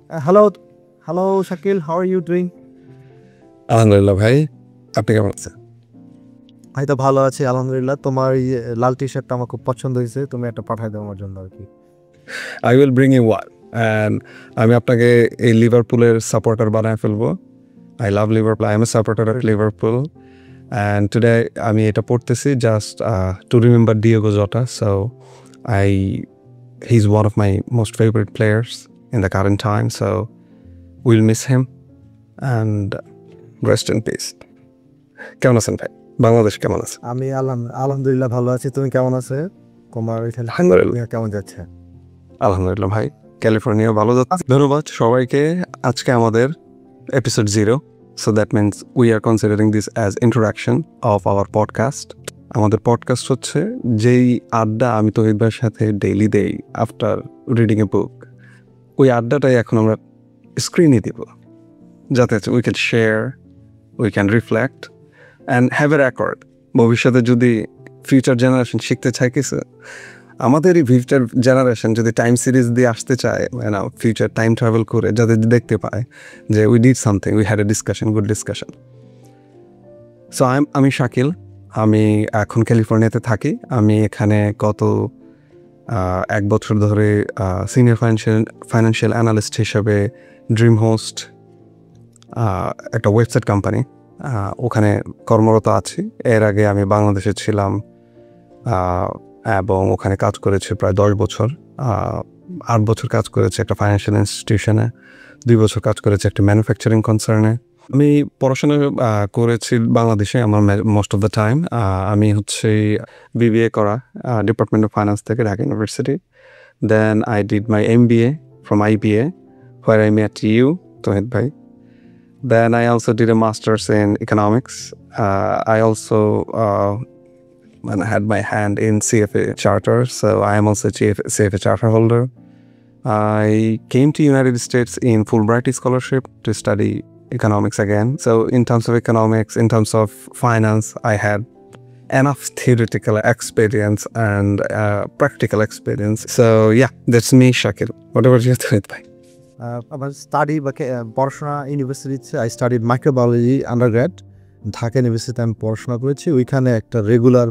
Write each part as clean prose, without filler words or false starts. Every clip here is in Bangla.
Hello, hello, Shakil. How are you doing? আলহামদুলিল্লাহ ভাই, আপনি কেমন আছেন? ভাই তো ভালো আছি আলহামদুলিল্লাহ। তোমার এই লাল টি শার্টটা আমার খুব পছন্দ হয়েছে, তুমি একটা পাঠাই দাও আমার জন্য আর কি। I will bring you one and আমি আপনাকে এই লিভারপুলের সাপোর্টার বানায় ফেলবো। I love Liverpool, I am a supporter of Liverpool and today আমি এটা পড়তেছি just to remember Diego Jota. So I he is one of my most favourite players in the current time, so will miss him and rest in peace. কেমন আছেন ভাই? বাংলাদেশ কেমন আছে? আমি আলহামদুলিল্লাহ ভালো আছি। তুমি কেমন আছো? তোমার এখানে আলহামদুলিল্লাহ কেমন যাচ্ছে? আলহামদুলিল্লাহ ভাই, ক্যালিফোর্নিয়া ভালো যাচ্ছে। ধন্যবাদ সবাইকে। আজকে আমাদের episode 0. So that means we are considering this as introduction of our podcast. আমাদের পডকাস্ট হচ্ছে যেই আড্ডা আমি তহিদ ভাইয়ের সাথে ডেইলি দেই আফটার রিডিং এ বুক, ওই আড্ডাটাই এখন আমরা স্ক্রিনে দিব, যাতে we can share, we can reflect and have a record. ভবিষ্যতে যদি ফিউচার জেনারেশন শিখতে চায় কিছু, আমাদের এই ফিউচার জেনারেশন যদি টাইম সিরিজ দিয়ে আসতে চায়, ফিউচার টাইম ট্রাভেল করে যাতে দেখতে পায় যে we did something, we had a discussion, good discussion. So আমি শাকিল, আমি এখন ক্যালিফোর্নিয়াতে থাকি। আমি এখানে গত 1 বছর ধরে সিনিয়র ফাইন্যান্সিয়াল অ্যানালিস্ট হিসেবে ড্রিম হোস্ট, একটা ওয়েবসাইট কোম্পানি, ওখানে কর্মরত আছি। এর আগে আমি বাংলাদেশে ছিলাম এবং ওখানে কাজ করেছি প্রায় 10 বছর। 8 বছর কাজ করেছি একটা ফাইন্যান্সিয়াল ইনস্টিটিউশনে, 2 বছর কাজ করেছি একটা ম্যানুফ্যাকচারিং কনসার্নে। আমি পড়াশোনা করেছি বাংলাদেশে আমার মোস্ট অফ দ্য টাইম। আমি হচ্ছে বিবিএ করা ডিপার্টমেন্ট অফ ফাইন্যান্স থেকে, Dhaka university. Then I did my MBA from IBA where I met you, Tohid bhai. Then I also did a master's in economics. I also and I had my hand in CFA charter, so I am also a CFA charter holder. I came to United States in Fulbright scholarship to study economics again. So in terms of economics, in terms of finance, I had enough theoretical experience and practical experience. So yeah, that's me, Shakil. What about you, Tohid bhai? আমার স্টাডি বা পড়াশোনা ইউনিভার্সিটিতে I studied microbiology undergrad. Dhaka ইউনিভার্সিটিতে আমি পড়াশোনা করেছি। ওইখানে একটা রেগুলার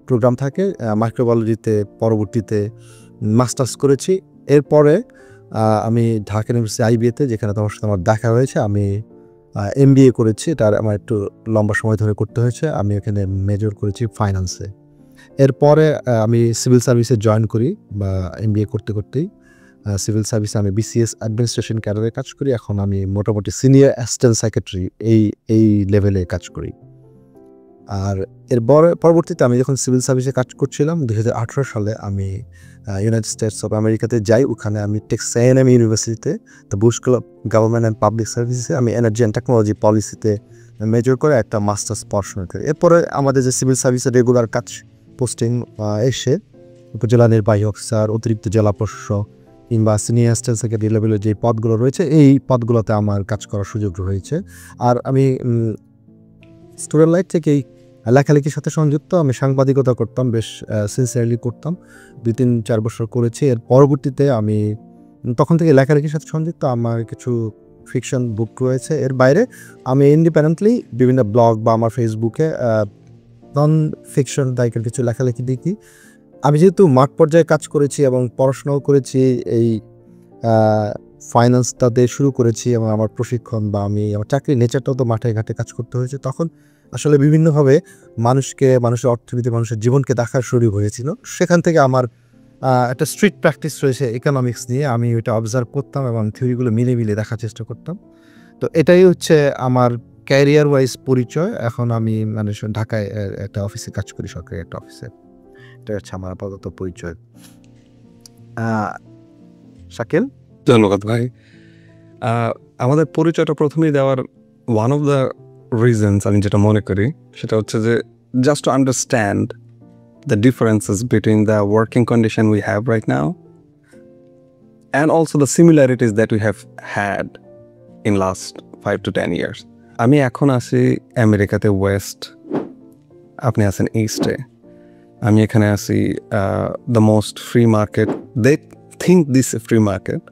প্রোগ্রাম থাকে মাইক্রোবায়োলজিতে, পরবর্তীতে মাস্টার্স করেছি। এরপরে আমি ঢাকা ইউনিভার্সিটি IBA-তে, যেখানে তোমার সাথে আমার দেখা হয়েছে, আমি MBA করেছি। তার আমার একটু লম্বা সময় ধরে করতে হয়েছে। আমি এখানে মেজর করেছি ফাইন্যান্সে। এরপরে আমি সিভিল সার্ভিসে জয়েন করি, বা MBA করতে করতেই সিভিল সার্ভিসে আমি BCS অ্যাডমিনিস্ট্রেশন ক্যাডারে কাজ করি। এখন আমি মোটামুটি সিনিয়র অ্যাসিস্ট্যান্ট সেক্রেটারি এই লেভেলে কাজ করি। আর পরবর্তীতে আমি যখন সিভিল সার্ভিসে কাজ করছিলাম 2018 সালে আমি ইউনাইটেড স্টেটস অফ আমেরিকাতে যাই। ওখানে আমি টেক্সাস A&M ইউনিভার্সিটিতে the Bush school of government and public সার্ভিসে আমি এনার্জি অ্যান্ড টেকনোলজি পলিসিতে মেজর করে একটা মাস্টার্স পড়াশোনা করি। এরপরে আমাদের যে সিভিল সার্ভিসের রেগুলার কাজ পোস্টিং এসে উপজেলা নির্বাহী অফিসার, অতিরিক্ত জেলা প্রশাসক কিংবা সিনিয়র অ্যাসিস্ট্যান্ট সেক্রেটারি লেভেলের যে পদগুলো রয়েছে, এই পদগুলোতে আমার কাজ করার সুযোগ হয়েছে। আর আমি স্টুডেন্ট লাইফ থেকেই লেখালেখির সাথে সংযুক্ত। আমি সাংবাদিকতা করতাম, বেশ সিনসিয়ারলি করতাম, 2-3-4 বছর করেছি। এর পরবর্তীতে আমি তখন থেকে লেখালেখির সাথে সংযুক্ত। আমার কিছু ফিকশন বুক রয়েছে। এর বাইরে আমি ইন্ডিপেন্ডেন্টলি বিভিন্ন ব্লগ বা আমার ফেসবুকে নন ফিকশন টাইপের কিছু লেখালেখি দেখি। আমি যেহেতু মাঠ পর্যায়ে কাজ করেছি এবং পড়াশোনাও করেছি, এই ফাইন্যান্সটাতে শুরু করেছি এবং আমার প্রশিক্ষণ বা আমার চাকরির নেচারটাও তো মাঠে ঘাটে কাজ করতে হয়েছে। তখন আসলে বিভিন্নভাবে মানুষের অর্থনীতি, মানুষের জীবনকে দেখার শুরু হয়েছিল। সেখান থেকে আমার একটা স্ট্রিট প্র্যাকটিস রয়েছে ইকোনমিক্স নিয়ে। আমি ওইটা অবজার্ভ করতাম এবং থিওরিগুলো মিলে দেখার চেষ্টা করতাম। তো এটাই হচ্ছে আমার ক্যারিয়ার ওয়াইজ পরিচয়। এখন আমি ঢাকায় একটা অফিসে কাজ করি, সরকারি একটা অফিসে। এটা হচ্ছে আমার আপাতত পরিচয়। শাকিল, ধন্যবাদ ভাই। আমাদের পরিচয়টা প্রথমেই দেওয়ার ওয়ান অফ দ্য রিজনস আমি যেটা মনে করি সেটা হচ্ছে যে just to understand the differences between the working condition we have right now and also the similarities that we have had in last 5 to 10 years. আমি এখন আছি আমেরিকাতে ওয়েস্ট, আপনি আছেন ইস্টে। আমি এখানে আছি the most free market, they think this a free market.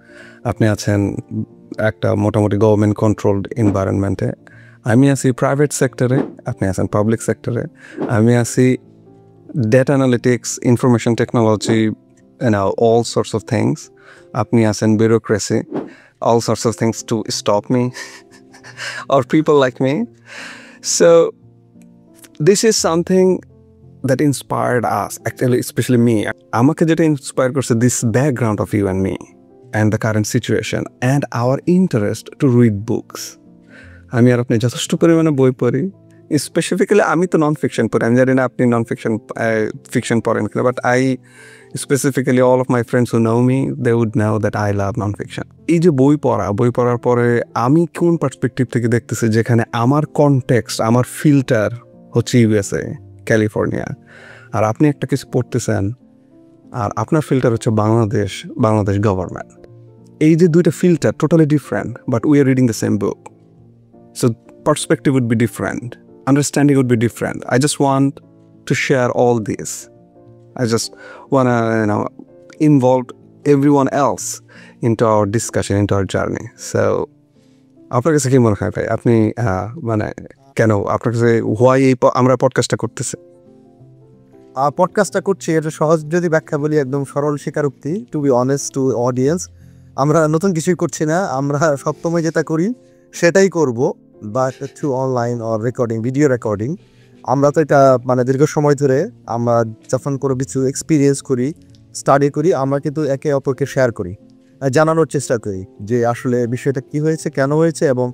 আপনি আছেন একটা মোটামুটি গভর্নমেন্ট কন্ট্রোলড এনভায়রনমেন্টে, আমি আছি প্রাইভেট সেক্টরে, আপনি আছেন পাবলিক সেক্টরে, আমি আছি data analytics, information technology, all sorts of things. আপনি আছেন bureaucracy, all sorts of things to stop me or people like me. So this is something that inspired us, actually, especially me. আমাকে যেটা inspire করছে, this background of you and me and the current situation and our interest to read books. আমি আর আপনি যথেষ্ট পরিমাণে বই পড়ি, স্পেসিফিক্যালি আমি তো নন ফিকশন পড়ি, আমি জানি না আপনি নন ফিকশন পড়েন কিনা, but I specifically all of my friends who know me, they would know that I love non fiction. এই যে বই পড়ার পরে আমি কোন পার্সপেক্টিভ থেকে দেখতেছি, যেখানে আমার কনটেক্সট, আমার ফিল্টার হচ্ছে ইউএসএ, ক্যালিফোর্নিয়া, আর আপনি একটা কিছু পড়তেছেন আর আপনার ফিল্টার হচ্ছে বাংলাদেশ গভর্নমেন্ট। এই যে দুইটা filter totally different, but we are reading the same book, so perspective would be different, understanding would be different. I just want to share all this. I just want to involve everyone else into our discussion, into our journey. So আপনার কাছে কি মনে হয় ভাই, আপনি মানে কেন আপনার কাছে হোয়াই আমরা পডকাস্টটা করতেছি? পডকাস্টটা করছি এটা সহজ যদি ব্যাখ্যা বলি, একদম সরল স্বীকারোক্তি, to be honest to audience, আমরা নতুন কিছুই করছি না, আমরা সবসময় যেটা করি সেটাই করব, বা through online or recording, video recording. আমরা তো এটা মানে দীর্ঘ সময় ধরে আমরা যখন কোনো কিছু এক্সপিরিয়েন্স করি, স্টাডি করি, আমরা কিন্তু একে অপরকে শেয়ার করি, জানানোর চেষ্টা করি যে আসলে বিষয়টা কি হয়েছে, কেন হয়েছে, এবং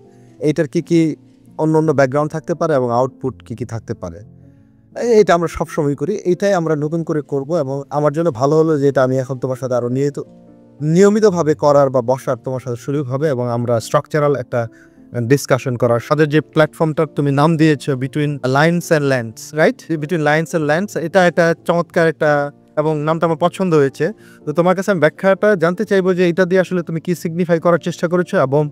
এইটার কি অন্য ব্যাকগ্রাউন্ড থাকতে পারে এবং আউটপুট কি থাকতে পারে। এটা আমরা সবসময় করি, এইটাই আমরা নতুন করে করব। এবং আমার জন্য ভালো হলো যে এটা আমি এখন তোমার সাথে আরও নিয়মিতভাবে করার বা বসার তোমার সাথে সুযোগ হবে, এবং আমরা স্ট্রাকচারাল একটা ডিসকাশন করার সাথে যে প্ল্যাটফর্মটার তুমি নাম দিয়েছো, between lines and lands, right? Between lines and lands, এটা একটা চমৎকার একটা, এবং নামটা আমার পছন্দ হয়েছে। তো তোমার কাছে আমি ব্যাখ্যাটা জানতে চাইবো যে এটা দিয়ে আসলে তুমি কি সিগনিফাই করার চেষ্টা করেছো, এবং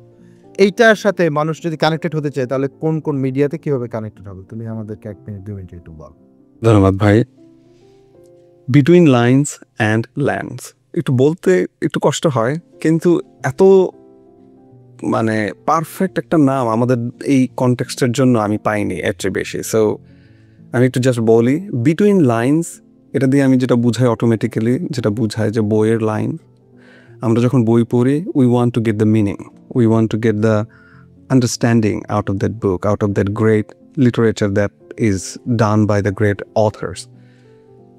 এইটার সাথে মানুষ যদি কানেক্টেড হতে চায় তাহলে কোন মিডিয়াতে কিভাবে কানেক্টেড হবে, তুমি আমাদেরকে 1 মিনিট 2 মিনিট একটু বল। ধন্যবাদ ভাই। বিটুইন লাইনস অ্যান্ড ল্যান্ডস একটু বলতে একটু কষ্ট হয়, কিন্তু এত মানে পারফেক্ট একটা নাম আমাদের এই কনটেক্সটের জন্য আমি পাইনি এর চেয়ে বেশি। সো আমি একটু জাস্ট বলি, বিটুইন লাইনস, এটা দিয়ে আমি যেটা বুঝাই অটোমেটিক্যালি, যেটা বুঝাই যে বইয়ের লাইন, আমরা যখন বই পড়ি, we want to get the meaning, we want to get the understanding out of that book, out of that great literature that is done by the great authors.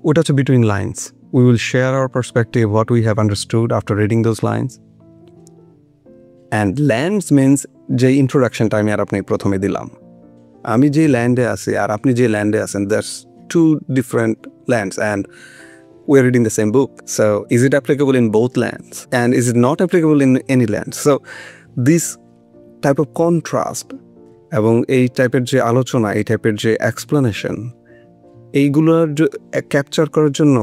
ওটা হচ্ছে between lines. We will share our perspective, what we have understood after reading those lines. And lands means যে ইন্ট্রোডাকশনটা আমি আর আপনি প্রথমে দিলাম, আমি যে ল্যান্ডে আছি আর আপনি যে ল্যান্ডে আছেন, that's too different lands, and we are reading the same book. So is it applicable in both lands, and is it not applicable in any land? So this type of contrast এবং এই টাইপের যে আলোচনা, এই টাইপের যে এক্সপ্লেনেশন, এইগুলোর ক্যাপচার করার জন্য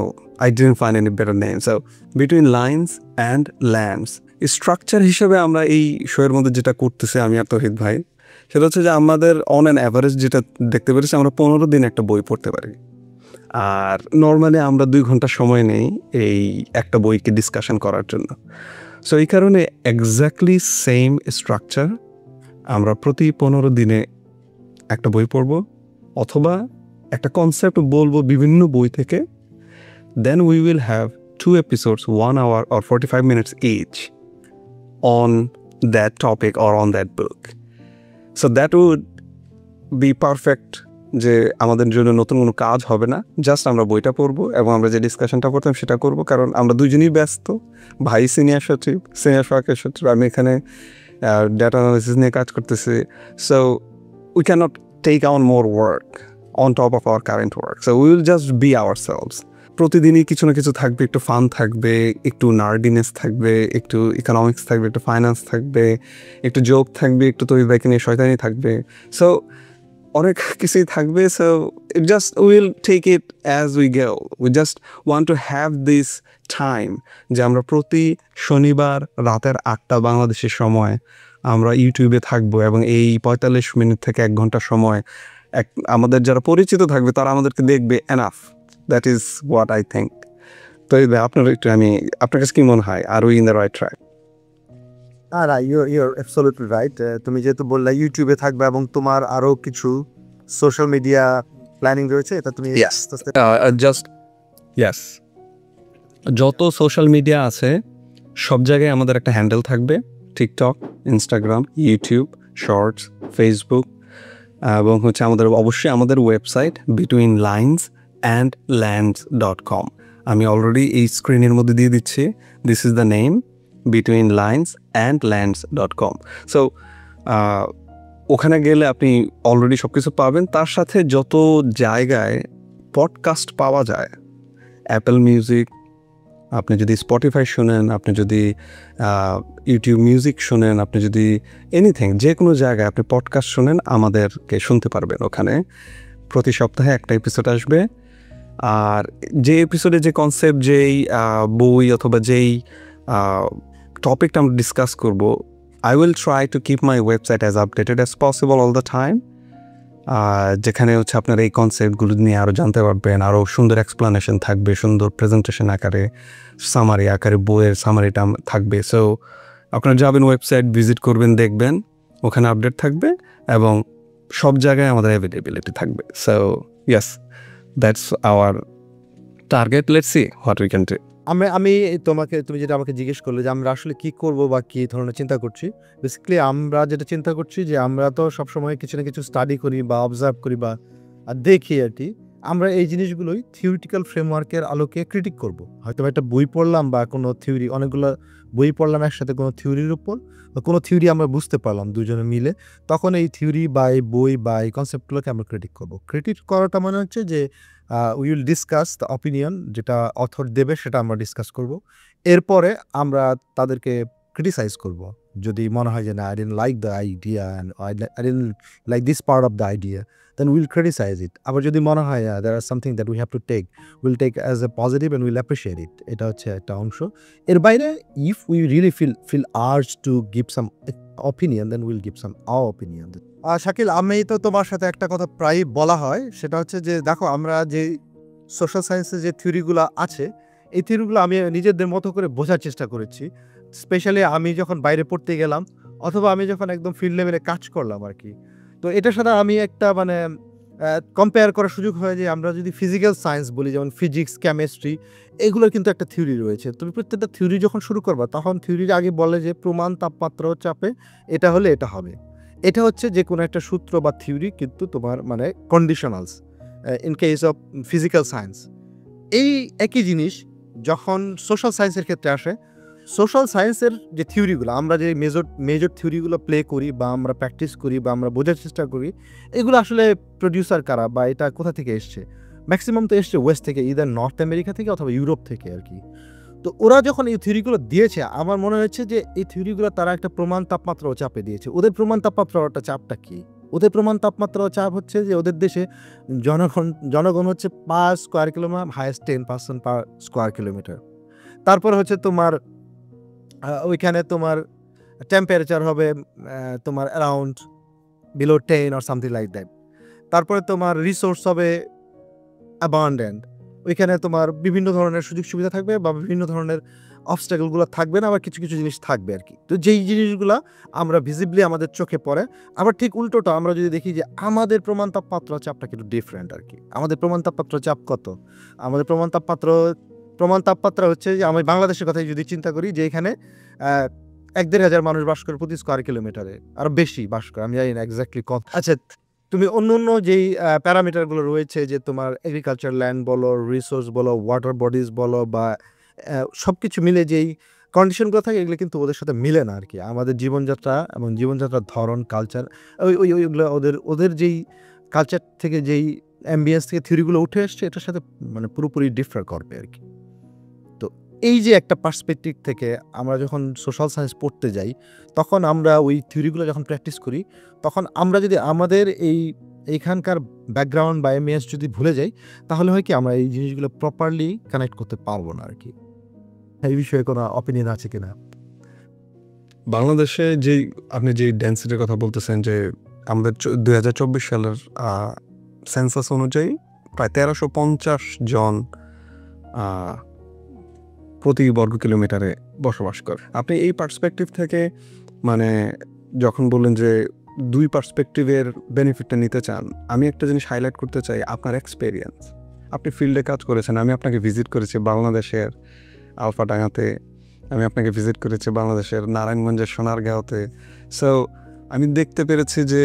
I didn't find any better name. So between lines and lands, structure হিসেবে আমরা এই শোয়ের মধ্যে যেটা করতেছি আমি আর তৌহিদ ভাই, সেটা হচ্ছে যে আমাদের অন অ্যান অ্যাভারেজ যেটা দেখতে পেরেছি, আমরা 15 দিন একটা বই পড়তে পারি। আর নর্মালি আমরা 2 ঘন্টা সময় নেই এই একটা বইকে ডিসকাশন করার জন্য। সো এই কারণে এক্স্যাক্টলি সেম স্ট্রাকচার, আমরা প্রতি 15 দিনে একটা বই পড়ব, অথবা একটা কনসেপ্ট বলবো বিভিন্ন বই থেকে, then we will have 2 episodes, 1 hour or 45 minutes each on that topic or on that book. So that would be perfect, যে আমাদের জন্য নতুন কোনো কাজ হবে না, জাস্ট আমরা বইটা পড়বো এবং আমরা যে ডিসকাশনটা করতাম সেটা করব, কারণ আমরা দুজনেই ব্যস্ত। ভাই সিনিয়র সহকারী সচিব, আমি এখানে ডেটা অ্যানালিসিস নিয়ে কাজ করতেছি। So we cannot take on more work on top of our current work, so we will just be ourselves. প্রতিদিনই কিছু না কিছু থাকবে, একটু ফান থাকবে, একটু নার্ডিনেস থাকবে, একটু ইকোনমিক্স থাকবে, একটু ফাইন্যান্স থাকবে, একটু জোক থাকবে, একটু তৈরি বাইকে নিয়ে শয়তানি থাকবে। সো অনেক কিছুই থাকবে। So just will take it as we go. We just want to have this time, যে আমরা প্রতি শনিবার রাতের 8টা বাংলাদেশের সময় আমরা ইউটিউবে থাকবো, এবং এই 45 মিনিট থেকে 1 ঘন্টা সময় আমাদের যারা পরিচিত থাকবে তারা আমাদেরকে দেখবে, enough. That is what I think. তো আপনার কাছে কি মনে হয়, are we in the right track? না, ইউর অ্যাবসলিউটলি রাইট। তুমি যেহেতু বললা ইউটিউবে থাকবে এবং তোমার আরো কিছু সোশ্যাল মিডিয়া প্ল্যানিং রয়েছে, এটা তুমি আস্তে আস্তে জাস্ট ইয়েস, যত সোশ্যাল মিডিয়া আছে সব জায়গায় আমাদের একটা হ্যান্ডেল থাকবে, TikTok, Instagram, YouTube, shorts, Facebook, এবং হচ্ছে আমাদের অবশ্যই আমাদের ওয়েবসাইট betweenlinesandlands.com। আমি অলরেডি এই স্ক্রিনের মধ্যে দিয়ে দিচ্ছি, this is the name, betweenlinesandlands.com। So ওখানে গেলে আপনি অলরেডি সব কিছু পাবেন। তার সাথে যত জায়গায় পডকাস্ট পাওয়া যায়, অ্যাপল মিউজিক, আপনি যদি স্পটিফাই শোনেন, আপনি যদি ইউটিউব মিউজিক শোনেন, আপনি যদি এনিথিং, যে কোনো জায়গায় আপনি পডকাস্ট শোনেন, আমাদেরকে শুনতে পারবেন। ওখানে প্রতি সপ্তাহে একটা এপিসোড আসবে। আর যে এপিসোডে যে কনসেপ্ট, যেই বই অথবা যেই টপিকটা আমরা ডিসকাস করব, I will try to keep my website as updated as possible all the time, যেখানে হচ্ছে আপনার এই কনসেপ্টগুলো নিয়ে আরও জানতে পারবেন, আরও সুন্দর এক্সপ্লানেশন থাকবে, সুন্দর প্রেজেন্টেশন আকারে, সামারি আকারে, বইয়ের সামারিটা থাকবে। সো আপনারা যাবেন, ওয়েবসাইট ভিজিট করবেন, দেখবেন, ওখানে আপডেট থাকবে এবং সব জায়গায় আমাদের অ্যাভেলেবিলিটি থাকবে। So yes, that's our target. Let's see what we can do. আমি তুমি যেটা আমাকে জিজ্ঞেস করলে যে আমরা আসলে কি করব বা কি ধরনের চিন্তা করছি, বেসিক্যালি আমরা যেটা চিন্তা করছি যে আমরা তো সবসময় কিছু না কিছু স্টাডি করি বা অবজার্ভ করি বা দেখি আর কি। আমরা এই জিনিসগুলোই থিওরিটিক্যাল ফ্রেমওয়ার্কের আলোকে ক্রিটিক করব। হয়তো একটা বই পড়লাম বা কোনো থিওরি, অনেকগুলো বই পড়লাম একসাথে কোনো থিওরির উপর, বা কোনো থিওরি আমরা বুঝতে পারলাম দুজনে মিলে, তখন এই থিওরি বা এই বই বা এই কনসেপ্টগুলোকে আমরা ক্রিটিক করব। ক্রিটিক করাটা মানে হচ্ছে যে we will discuss the opinion, যেটা অথর দেবে সেটা আমরা ডিসকাস করব। এরপরে আমরা তাদেরকে ক্রিটিসাইজ করব যদি মনে হয় যে না, I didn't like the idea and I didn't like this part of the idea, then will criticise it. আবার যদি মনে হয় there are something that we have to take, will take as a positive and will appreciate it. এটা হচ্ছে একটা অংশ। এর বাইরে if we really feel urge to give some opinion, then will give some our opinion. Shakil, আমি তো তোমার সাথে একটা কথা প্রায়ই বলা হয়, সেটা হচ্ছে যে দেখো, আমরা যে সোশ্যাল সায়েন্সের যে থিওরিগুলো আছে, এই থিওরিগুলো আমি নিজেদের মতো করে বোঝার চেষ্টা করেছি। স্পেশালি আমি যখন বাইরে পড়তে গেলাম অথবা আমি যখন একদম ফিল্ড লেভেলে কাজ করলাম আর কি। তো এটার সাথে আমি একটা মানে কম্পেয়ার করার সুযোগ হয় যে আমরা যদি ফিজিক্যাল সায়েন্স বলি, যেমন ফিজিক্স, কেমিস্ট্রি, এগুলোর কিন্তু একটা থিওরি রয়েছে। তুমি প্রত্যেকটা থিওরি যখন শুরু করবা, তখন থিওরির আগে বলে যে প্রমাণ তাপমাত্রা চাপে এটা হলে এটা হবে। এটা হচ্ছে যে কোনো একটা সূত্র বা থিওরি, কিন্তু তোমার মানে conditionals in case of physical science. এই একই জিনিস যখন সোশ্যাল সায়েন্সের ক্ষেত্রে আসে, সোশ্যাল সায়েন্সের যে থিওরিগুলো, আমরা যে মেজর থিওরিগুলো প্লে করি বা আমরা প্র্যাকটিস করি বা আমরা বোঝার চেষ্টা করি, এগুলো আসলে প্রডিউসার কারা বা এটা কোথা থেকে এসছে? ম্যাক্সিমাম তো এসছে ওয়েস্ট থেকে, ইদার নর্থ আমেরিকা থেকে অথবা ইউরোপ থেকে আর কি। তো ওরা যখন এই থিওরিগুলো দিয়েছে, আমার মনে হচ্ছে যে এই থিওরিগুলো তারা একটা প্রমাণ তাপমাত্রা ও চাপে দিয়েছে। ওদের প্রমাণ তাপমাত্রা ওটা চাপটা কি? ওদের প্রমাণ তাপমাত্রা ও চাপ হচ্ছে যে ওদের দেশে জনগণ হচ্ছে 5 square kilometre, highest 10% per square kilometre. তারপর হচ্ছে তোমার ওইখানে তোমার টেম্পারেচার হবে তোমার around below 10 or something like that. তারপরে তোমার রিসোর্স হবে অ্যাবান্ডেন্ট। ওইখানে তোমার বিভিন্ন ধরনের সুযোগ সুবিধা থাকবে বা বিভিন্ন ধরনের অবস্ট্যাকলগুলো থাকবে না, আবার কিছু কিছু জিনিস থাকবে আর কি। তো যেই জিনিসগুলো আমরা ভিজিবলি আমাদের চোখে পড়ে। আবার ঠিক উল্টোটা আমরা যদি দেখি যে আমাদের প্রমাণ তাপমাত্রা চাপটা কিন্তু ডিফারেন্ট আর কি। আমাদের প্রমাণ তাপমাত্রা চাপ কত? আমাদের প্রমাণ তাপমাত্রা হচ্ছে যে আমি বাংলাদেশের কথাই যদি চিন্তা করি, যে এখানে 1-1.5 হাজার মানুষ বাস করে প্রতি স্কোয়ার কিলোমিটারে, আরও বেশি বাস করে, আমি জানি না এক্স্যাক্টলি কত। আচ্ছা, তুমি অন্য যেই প্যারামিটারগুলো রয়েছে, যে তোমার এগ্রিকালচার ল্যান্ড বলো, রিসোর্স বলো, ওয়াটার বডিজ বলো, বা সব কিছু মিলে যেই কন্ডিশনগুলো থাকে, এগুলো কিন্তু ওদের সাথে মিলে না আর কি। আমাদের জীবনযাত্রা এবং জীবনযাত্রার ধরন, কালচার, ওইগুলো ওদের যেই কালচার থেকে, যেই অ্যাম্বিয়েন্স থেকে থিওরিগুলো উঠে আসছে, এটার সাথে মানে পুরোপুরি ডিফার করবে আর কি। তো এই যে একটা পার্সপেক্টিভ থেকে আমরা যখন সোশ্যাল সায়েন্স পড়তে যাই, তখন আমরা ওই থিওরিগুলো যখন প্র্যাকটিস করি, তখন আমরা যদি আমাদের এইখানকার ব্যাকগ্রাউন্ড বা এমএস যদি ভুলে যাই, তাহলে হয় কি আমরা এই জিনিসগুলো প্রপারলি কানেক্ট করতে পারবো না আর কি। এই বিষয়ে কোনো অপিনিয়ন আছে কিনা? বাংলাদেশে আপনি যে ডেন্সিটির কথা বলতেছেন, যে আমাদের 2024 সালের সেন্সাস অনুযায়ী প্রায় 1350 জন প্রতি বর্গ কিলোমিটারে বসবাস করে। আপনি এই পার্সপেক্টিভ থেকে মানে যখন বললেন যে দুই পার্সপেক্টিভের বেনিফিটটা নিতে চান, আমি একটা জিনিস হাইলাইট করতে চাই, আপনার এক্সপেরিয়েন্স। আপনি ফিল্ডে কাজ করেছেন, আমি আপনাকে ভিজিট করেছি বাংলাদেশের আলফাডাঙ্গাতে, আমি আপনাকে ভিজিট করেছি বাংলাদেশের নারায়ণগঞ্জের সোনারগাঁওতে। সো আমি দেখতে পেরেছি যে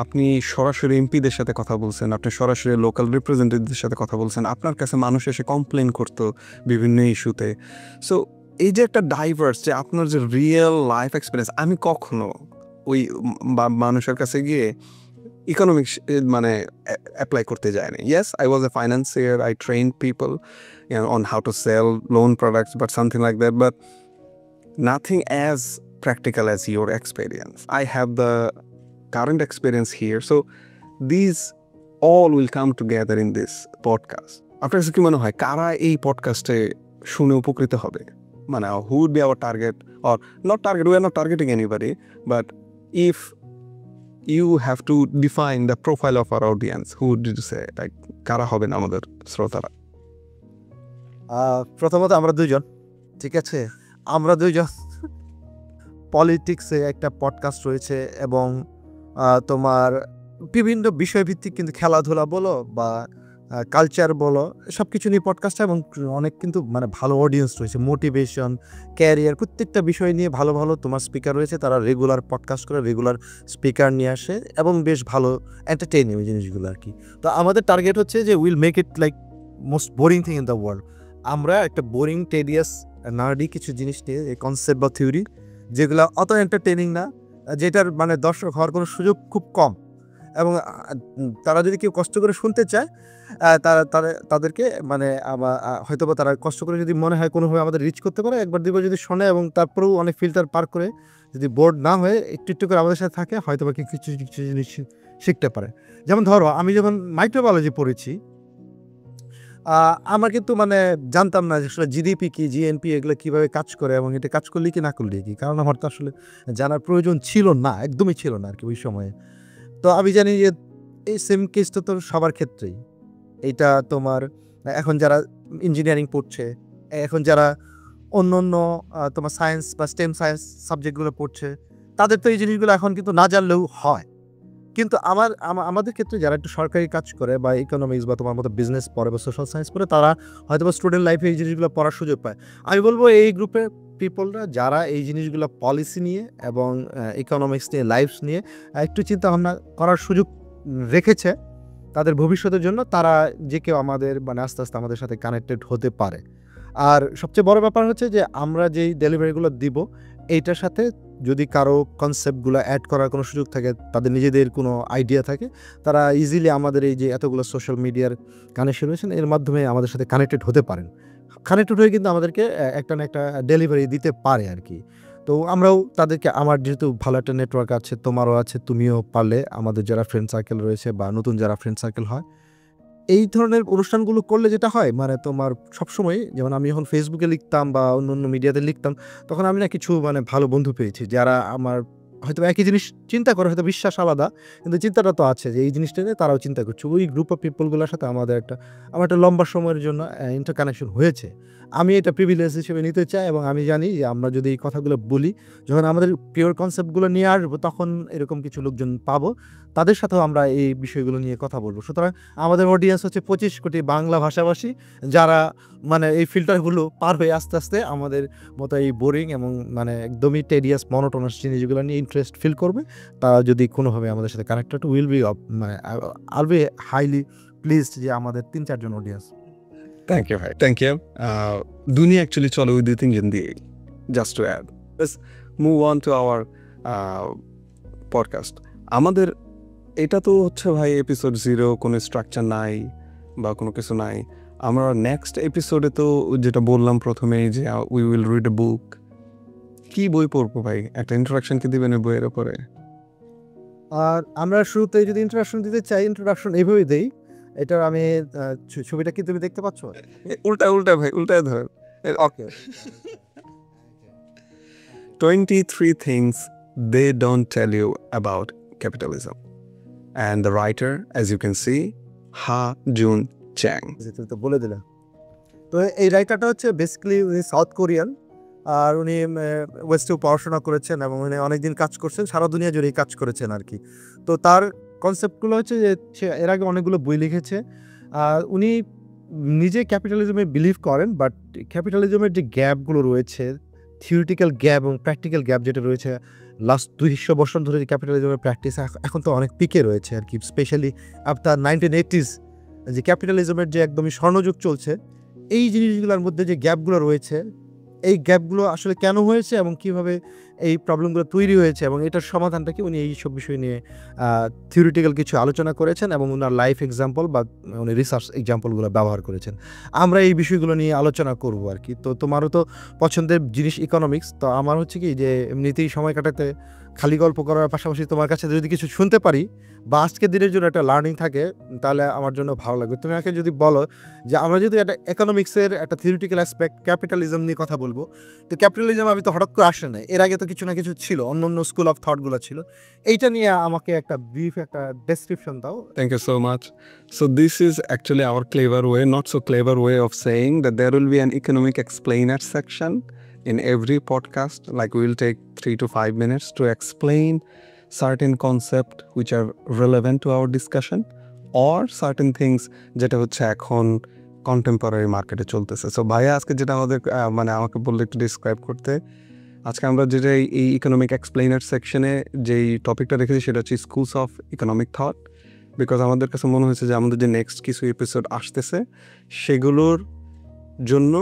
আপনি সরাসরি এমপিদের সাথে কথা বলছেন, আপনি সরাসরি লোকাল রিপ্রেজেন্টেটিভদের সাথে কথা বলছেন, আপনার কাছে মানুষ এসে কমপ্লেন করতো বিভিন্ন ইস্যুতে। সো এই যে একটা ডাইভার্স, যে আপনার যে রিয়েল লাইফ এক্সপিরিয়েন্স, আমি কখনো ওই মানুষের কাছে গিয়ে ইকোনমিক্স মানে অ্যাপ্লাই করতে যায়নি। Yes, I was a financier, I train people on how to sell loan products but something like that, but nothing as practical as your experience. I have the current experience here, so these all will come together in this podcast. আপনার কাছে কি মনে হয় কারা এই পডকাস্টে শুনে উপকৃত হবে? মানে who would be our target, or not target, we are not targeting anybody, but if you have to define the profile of our audience, who would you say, like কারা হবেন আমাদের শ্রোতারা? প্রথমত আমরা দুইজন, ঠিক আছে, আমরা দুইজন পলিটিক্সে একটা পডকাস্ট রয়েছে এবং তোমার বিভিন্ন বিষয়ভিত্তিক কিন্তু খেলাধুলা বলো বা কালচার বলো সব কিছু নিয়ে পডকাস্ট, এবং অনেক কিন্তু মানে ভালো অডিয়েন্স রয়েছে, মোটিভেশন, ক্যারিয়ার, প্রত্যেকটা বিষয় নিয়ে ভালো ভালো তোমার স্পিকার রয়েছে, তারা রেগুলার পডকাস্ট করে, রেগুলার স্পিকার নিয়ে আসে এবং বেশ ভালো এন্টারটেইনিং ওই জিনিসগুলো আর কি। তো আমাদের টার্গেট হচ্ছে যে will make it like most boring thing in the world. আমরা একটা বোরিং, টেডিয়াস, নার্ডি কিছু জিনিস নিয়ে, এই কনসেপ্ট বা থিওরি যেগুলো অত এন্টারটেইনিং না, যেটার মানে দর্শক হওয়ার কোনো সুযোগ খুব কম, এবং তারা যদি কেউ কষ্ট করে শুনতে চায় তাদেরকে মানে হয়তো বা তারা কষ্ট করে যদি মনে হয় কোনোভাবে আমাদের রিচ করতে পারে, একবার দুবার যদি শোনে এবং তারপরেও অনেক ফিল্টার পার করে যদি বোর্ড না হয়ে একটু একটু করে আমাদের সাথে থাকে, হয়তো বা কিছু কিছু জিনিস শিখতে পারে। যেমন ধরো আমি যখন মাইক্রোবায়োলজি পড়েছি, আমার কিন্তু মানে জানতাম না যে আসলে জিডিপি কি, জিএনপি এগুলো কীভাবে কাজ করে এবং এটা কাজ করলে কি না করলে কি, কারণ আমার তো আসলে জানার প্রয়োজন ছিল না, একদমই ছিল না আর কি ওই সময়ে। তো আমি জানি যে এই সেম কেসটা তো সবার ক্ষেত্রেই। এইটা তোমার এখন যারা ইঞ্জিনিয়ারিং পড়ছে, এখন যারা অন্য অন্য তোমার সায়েন্স বা স্টেম সায়েন্স সাবজেক্টগুলো পড়ছে, তাদের তো এই জিনিসগুলো এখন কিন্তু না জানলেও হয়। কিন্তু আমাদের ক্ষেত্রে যারা একটু সরকারি কাজ করে বা ইকোনমিক্স বা তোমার মতো বিজনেস পড়ে বা সোশ্যাল সায়েন্স পড়ে, তারা হয়তো বা স্টুডেন্ট লাইফে এই জিনিসগুলো পড়ার সুযোগ পায়। আমি বলবো এই গ্রুপের পিপলরা যারা এই জিনিসগুলো পলিসি নিয়ে এবং ইকোনমিক্স নিয়ে, লাইফস নিয়ে একটু চিন্তা ভাবনা করার সুযোগ রেখেছে তাদের ভবিষ্যতের জন্য, তারা যে কেউ আমাদের মানে আস্তে আস্তে আমাদের সাথে কানেক্টেড হতে পারে। আর সবচেয়ে বড় ব্যাপার হচ্ছে যে আমরা যেই ডেলিভারিগুলো দিব, এইটার সাথে যদি কারো কনসেপ্টগুলো অ্যাড করার কোনো সুযোগ থাকে, তাদের নিজেদের কোনো আইডিয়া থাকে, তারা ইজিলি আমাদের এই যে এতগুলো সোশ্যাল মিডিয়ার কানেকশন রয়েছেন এর মাধ্যমে আমাদের সাথে কানেক্টেড হতে পারেন। কানেক্টেড হয়ে কিন্তু আমাদেরকে একটা না একটা ডেলিভারি দিতে পারে আর কি। তো আমরাও তাদেরকে, আমার যেহেতু ভালো একটা নেটওয়ার্ক আছে, তোমারও আছে, তুমিও পারলে আমাদের যারা ফ্রেন্ড সার্কেল রয়েছে বা নতুন যারা ফ্রেন্ড সার্কেল হয়, এই ধরনের অনুষ্ঠানগুলো করলে যেটা হয় মানে তোমার সবসময়, যেমন আমি যখন ফেসবুকে লিখতাম বা অন্য অন্য মিডিয়াতে লিখতাম, তখন আমি না কিছু মানে ভালো বন্ধু পেয়েছি যারা আমার হয়তো একই জিনিস চিন্তা করে, হয়তো বিশ্বাস আলাদা কিন্তু চিন্তাটা তো আছে যে এই জিনিসটা নিয়ে তারাও চিন্তা করছে। ওই গ্রুপ অফ পিপলগুলোর সাথে আমার একটা লম্বা সময়ের জন্য ইন্টারকানেকশন হয়েছে। আমি এটা প্রিভিলেজ হিসেবে নিতে চাই এবং আমি জানি যে আমরা যদি এই কথাগুলো বলি, যখন আমাদের পিওর কনসেপ্টগুলো নিয়ে আসবো, তখন এরকম কিছু লোকজন পাবো, তাদের সাথেও আমরা এই বিষয়গুলো নিয়ে কথা বলবো। সুতরাং আমাদের অডিয়েন্স হচ্ছে 25 কোটি বাংলা ভাষাভাষী, যারা মানে এই ফিল্টারগুলো পার হয়ে আস্তে আস্তে আমাদের মতো এই বোরিং এবং মানে একদমই টেডিয়াস, মনোটোনাস জিনিসগুলো নিয়ে ইন্টারেস্ট ফিল করবে। তারা যদি কোনোভাবে আমাদের সাথে কানেক্টেড উইল বি মানে আইল বি হাইলি প্লিজড যে আমাদের 3-4 জন অডিয়েন্স। Thank you, ভাই, থ্যাংক ইউ। দুনিয়া অ্যাকচুয়ালি চলে ওই 2-3 জন দিয়ে। Just to add, let's move on to our podcast. আমাদের এটা তো হচ্ছে ভাই এপিসোড 0, কোনো স্ট্রাকচার নাই বা কোনো কিছু নাই। আমরা নেক্সট এপিসোডে তো যেটা বললাম প্রথমেই যে উই উইল রিড এ বুক। কি বই পড়বো ভাই? একটা ইন্ট্রোডাকশন কি দিবেন এই বইয়ের উপরে? আর আমরা শুরুতে যদি ইন্ট্রোডাকশন দিতে চাই, ইন্ট্রোডাকশন এইভাবেই দেই। এটা আমি ছবিটা কি তুমি দেখতে পাচ্ছ? উল্টা উল্টা ভাই, উল্টায় ধর। ওকে। 23 things they don't tell you about capitalism. And the writer, as you can see, Ha-Joon Chang. তো বলে দিলাম। তো এই রাইটারটা হচ্ছে বেসিক্যালি উনি সাউথ কোরিয়ান, আর উনি ওয়েস্টেও পড়াশোনা করেছেন এবং উনি অনেকদিন কাজ করছেন, সারা দুনিয়া জুড়েই কাজ করেছেন আর কি। তো তার কনসেপ্টগুলো হচ্ছে যে সে এর আগে অনেকগুলো বই লিখেছে। উনি নিজে ক্যাপিটালিজমে বিলিভ করেন, বাট ক্যাপিটালিজমের যে গ্যাপগুলো রয়েছে, থিওরিটিক্যাল গ্যাপ এবং প্র্যাকটিক্যাল গ্যাপ যেটা রয়েছে, লাস্ট 200 বছর ধরে যে ক্যাপিটালিজমের প্র্যাকটিস এখন তো অনেক পিকে রয়েছে আর কি। স্পেশালি আফটার 1980s যে ক্যাপিটালিজমের যে একদমই স্বর্ণযুগ চলছে, এই জিনিসগুলোর মধ্যে যে গ্যাপগুলো রয়েছে, এই গ্যাপগুলো আসলে কেন হয়েছে এবং কিভাবে এই প্রবলেমগুলো তৈরি হয়েছে এবং এটার সমাধানটা কি, উনি এই সব বিষয় নিয়ে থিওরিটিক্যাল কিছু আলোচনা করেছেন এবং ওনার লাইফ এক্সাম্পল বা উনি রিসার্চ এক্সাম্পলগুলো ব্যবহার করেছেন। আমরা এই বিষয়গুলো নিয়ে আলোচনা করব আর কি। তো তোমারও তো পছন্দের জিনিস ইকোনমিক্স, তো আমার হচ্ছে কি যে এমনিতেই সময় কাটাতে খালি গল্প করার পাশাপাশি তোমার কাছে যদি কিছু শুনতে পারি বা আজকের দিনের জন্য একটা লার্নিং থাকে, তাহলে আমার জন্য ভালো লাগবে। তুমি আমাকে যদি বলো যে আমরা যদি একটা ইকোনমিক্সের একটা থিওরিটিক্যাল অ্যাসপেক্ট ক্যাপিটালিজম নিয়ে কথা বলবো, তো ক্যাপিটালিজম আমি তো হঠাৎ করে আসে নাই, এর আগে তো কিছু না কিছু ছিল, অন্য অন্য স্কুল অফ থটগুলো ছিল। এইটা নিয়ে আমাকে একটা ব্রিফ একটা ডেসক্রিপশন দাও। Thank you so much. So this is actually our clever way, not so clever way of saying that there will be an economic explainer section in every podcast. Like we will take 3 to 5 minutes to explain certain concepts which are relevant to our discussion or certain things যেটা হচ্ছে এখন কন্টেম্পোরারি মার্কেটে চলতেছে। সো ভাইয়া আজকে যেটা আমাদের মানে আমাকে বললে একটু ডিসক্রাইব করতে, আজকে আমরা যেটা এই ইকোনমিক এক্সপ্লেইনার সেকশনে যেই টপিকটা রেখেছি সেটা হচ্ছে schools of economic thought. Because আমাদের কাছে মনে হয়েছে যে আমাদের যে নেক্সট কিছু এপিসোড আসতেছে সেগুলোর জন্য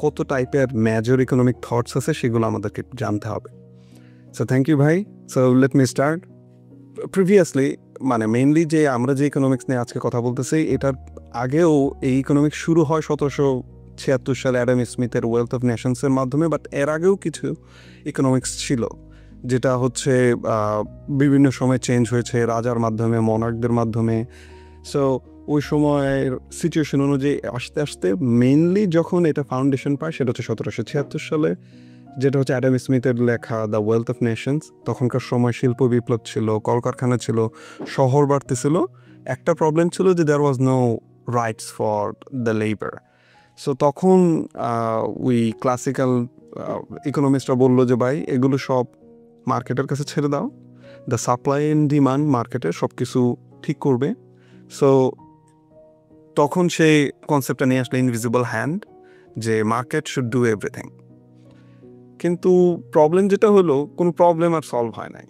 কত টাইপের মেজর ইকোনমিক থটস আছে সেগুলো আমাদেরকে জানতে হবে। সো থ্যাংক ইউ ভাই। So let me start. Previously মানে মেইনলি যে আমরা যে ইকোনমিক্স নিয়ে আজকে কথা বলতেছি, এটার আগেও এই ইকোনমিক্স শুরু হয় 1776 সালে অ্যাডাম স্মিথের ওয়েলথ অফ নেশনসের মাধ্যমে। বাট এর আগেও কিছু ইকোনমিক্স ছিল যেটা হচ্ছে বিভিন্ন সময় চেঞ্জ হয়েছে, রাজার মাধ্যমে, মনার্কদের মাধ্যমে। সো ওই সময়ের সিচুয়েশন অনুযায়ী আস্তে আস্তে মেইনলি যখন এটা ফাউন্ডেশন পায় সেটা হচ্ছে 1776 সালে, যেটা হচ্ছে অ্যাডাম স্মিথের লেখা দ্য ওয়েলথ অফ নেশনস। তখনকার সময় শিল্প বিপ্লব ছিল, কলকারখানা ছিল, শহর বাড়তেছিল। একটা প্রবলেম ছিল যে there was no rights for the labour. So তখন ওই ক্লাসিক্যাল ইকোনমিস্টরা বললো যে ভাই এগুলো সব মার্কেটের কাছে ছেড়ে দাও, দ্য সাপ্লাই অ্যান্ড ডিমান্ড মার্কেটে সব কিছু ঠিক করবে। সো তখন সেই কনসেপ্টটা নিয়ে আসলে ইনভিজিবল হ্যান্ড, যে মার্কেট শুড ডু এভরিথিং। কিন্তু প্রবলেম যেটা হলো, কোনো প্রবলেম আর সলভ হয় নাই,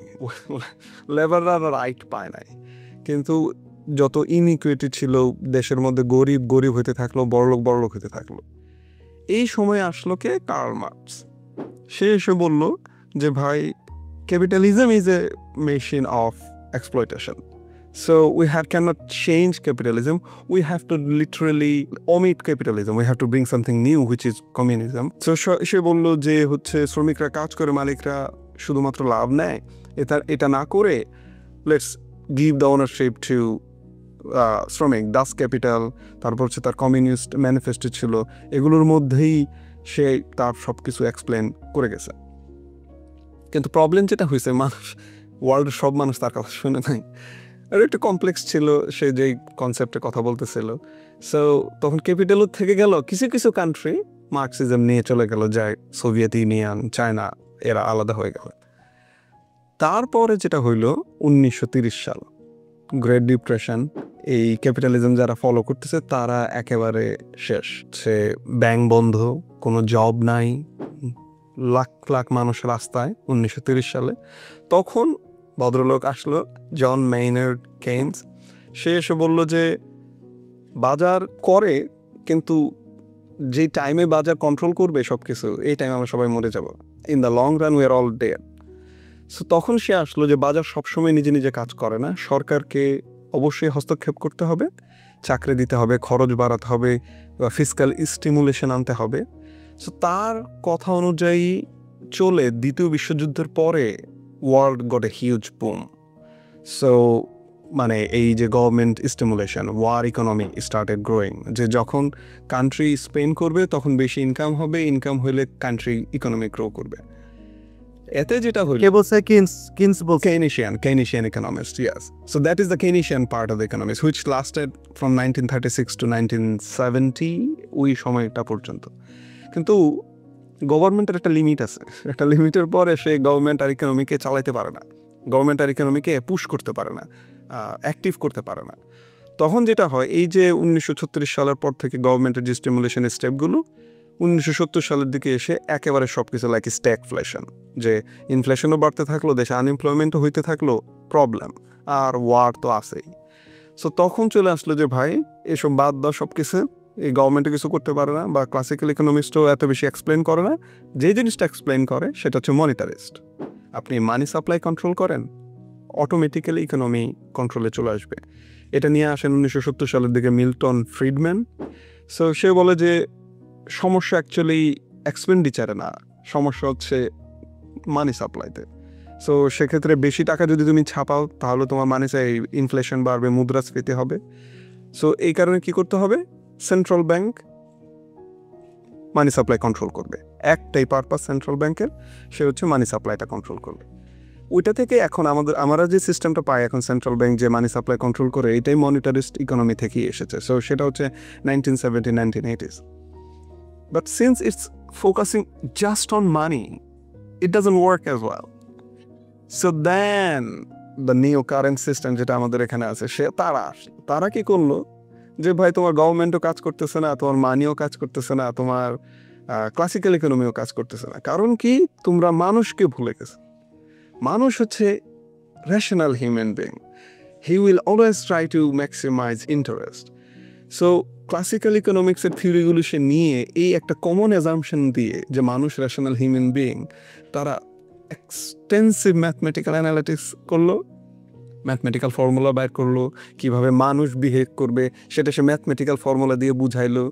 লেবাররা রাইট পায় নাই। কিন্তু যত ইনইকুইটি ছিল দেশের মধ্যে, গরিব গরিব হতে থাকলো, বড়লোক হতে থাকলো। এই সময় আসলো কে? Karl Marx. সে এসে বলল যে ভাই capitalism is a machine of exploitation. So we cannot change capitalism. We have to literally omit capitalism. We have to bring something new, which is communism. So সে বলল যে হচ্ছে শ্রমিকরা কাজ করে, মালিকরা শুধুমাত্র লাভ নেয়, এটা না করে let's give the ownership to শ্রমিক, দাস ক্যাপিটাল। তারপর হচ্ছে তার কমিউনিস্ট ম্যানিফেস্টো ছিল, এগুলোর মধ্যেই সে তার সব কিছু এক্সপ্লেন করে গেছে। কিন্তু প্রবলেম যেটা হয়েছে, মানুষ, ওয়ার্ল্ডের সব মানুষ তার কথা শুনে নাই, আর একটু কমপ্লেক্স ছিল সে যেই কনসেপ্টে কথা বলতেছিল। সো তখন ক্যাপিটালও থেকে গেল, কিছু কিছু কান্ট্রি মার্কসিজম নিয়ে চলে গেল, যায় সোভিয়েত ইউনিয়ন, চায়না, এরা আলাদা হয়ে গেল। তারপরে যেটা হইল 1930 সাল, গ্রেট ডিপ্রেশন। এই ক্যাপিটালিজম যারা ফলো করতেছে তারা একেবারে শেষ। সে ব্যাংক বন্ধ, কোনো জব নাই, লাখ লাখ মানুষ রাস্তায় 1930 সালে। তখন ভদ্রলোক আসলো, জন মেইনার্ড কেইনস। সে এসে বলল যে বাজার করে, কিন্তু যে টাইমে বাজার কন্ট্রোল করবে সব কিছু, এই টাইমে আমরা সবাই মরে যাব, in the long run we are all dead. So তখন সে আসলো যে বাজার সবসময় নিজে নিজে কাজ করে না, সরকারকে অবশ্যই হস্তক্ষেপ করতে হবে, চাকরি দিতে হবে, খরচ বাড়াতে হবে, ফিসক্যাল স্টিমুলেশন আনতে হবে। সো তার কথা অনুযায়ী চলে দ্বিতীয় বিশ্বযুদ্ধের পরে world got a huge boom. So মানে এই যে government stimulation, war economy started growing, যে যখন কান্ট্রি স্পেন্ড করবে তখন বেশি ইনকাম হবে, ইনকাম হলে কান্ট্রি ইকোনমি গ্রো করবে। এতে যেটা হলো, কে বলছে? কিনস বলছে। Keynesian economist, yes. So that is the Keynesian part of the economics, which lasted from 1936 to 1970, ওই সময়টা পর্যন্ত। কিন্তু গভর্নমেন্টের একটা লিমিট আছে, একটা লিমিটের পরে সে গভর্নমেন্ট আর ইকোনমিকে চালাইতে পারে না, গভর্নমেন্ট আর ইকোনমিকে পুশ করতে পারে না, অ্যাক্টিভ করতে পারে না। তখন যেটা হয়, এই যে 1936 সালের পর থেকে গভর্নমেন্টের যে স্টিমুলেশনের স্টেপগুলো 1970 সালের দিকে এসে একেবারে সব কিছু লাইক স্ট্যাগফ্লেশন, যে ইনফ্লেশনও বাড়তে থাকলো, দেশে আনএমপ্লয়মেন্টও হইতে থাকলো, প্রবলেম, আর ওয়ার তো আছেই। সো তখন চলে আসলো যে ভাই এসব বাদ দাও সব কিছু, এই গভর্নমেন্টে কিছু করতে পারে না বা ক্লাসিক্যাল ইকোনমিস্টও এত বেশি এক্সপ্লেন করে না। যে জিনিসটা এক্সপ্লেন করে সেটা হচ্ছে মনিটারিস্ট। আপনি মানি সাপ্লাই কন্ট্রোল করেন, অটোমেটিক্যালি ইকোনমি কন্ট্রোলে চলে আসবে। এটা নিয়ে আসেন 1970 সালের দিকে মিল্টন ফ্রিডম্যান। সো সে বলে যে সমস্যা অ্যাকচুয়ালি এক্সপেন্ডিচারে না, সমস্যা হচ্ছে মানি সাপ্লাইতে। সো সেক্ষেত্রে বেশি টাকা যদি তুমি ছাপাও তাহলে তোমার মানি চাই ইনফ্লেশন বাড়বে, মুদ্রাস্ফীতি হবে। সো এই কারণে কি করতে হবে, সেন্ট্রাল ব্যাংক মানি সাপ্লাই কন্ট্রোল করবে। একটাই পারপাস সেন্ট্রাল ব্যাংকের, সে হচ্ছে মানি সাপ্লাইটা কন্ট্রোল করবে। ওইটা থেকে এখন আমরা যে সিস্টেমটা পাই এখন, সেন্ট্রাল ব্যাংক যে মানি সাপ্লাই কন্ট্রোল করে, এটাই মনিটারিস্ট ইকোনমি থেকেই এসেছে। সো সেটা হচ্ছে 1970, 1980s। But since it's focusing just on money, it doesn't work as well. So then the new current system যেটা আমাদের এখানে আছে, তারা কি করলো যে ভাই তোমার গভর্নমেন্টও কাজ করতেছে না, তোমার মানিও কাজ করতেছে না, তোমার ক্লাসিক্যাল ইকোনমিও কাজ করতেছে না। কারণ কি, তোমরা মানুষকে ভুলে গেছো। মানুষ হচ্ছে rational human being, he will always try to maximise interest. So classical ইকোনমিক্সের থিওরিগুলো সে নিয়ে এই একটা কমন অ্যাজাম্পশন দিয়ে যে মানুষ রেশনাল হিউম্যান বিং, তারা এক্সটেন্সিভ ম্যাথমেটিক্যাল অ্যানালিটিক্স করলো, ম্যাথমেটিক্যাল ফর্মুলা বাইর করলো, কিভাবে মানুষ বিহেভ করবে সেটা সে ম্যাথমেটিক্যাল ফর্মুলা দিয়ে বুঝাইলো।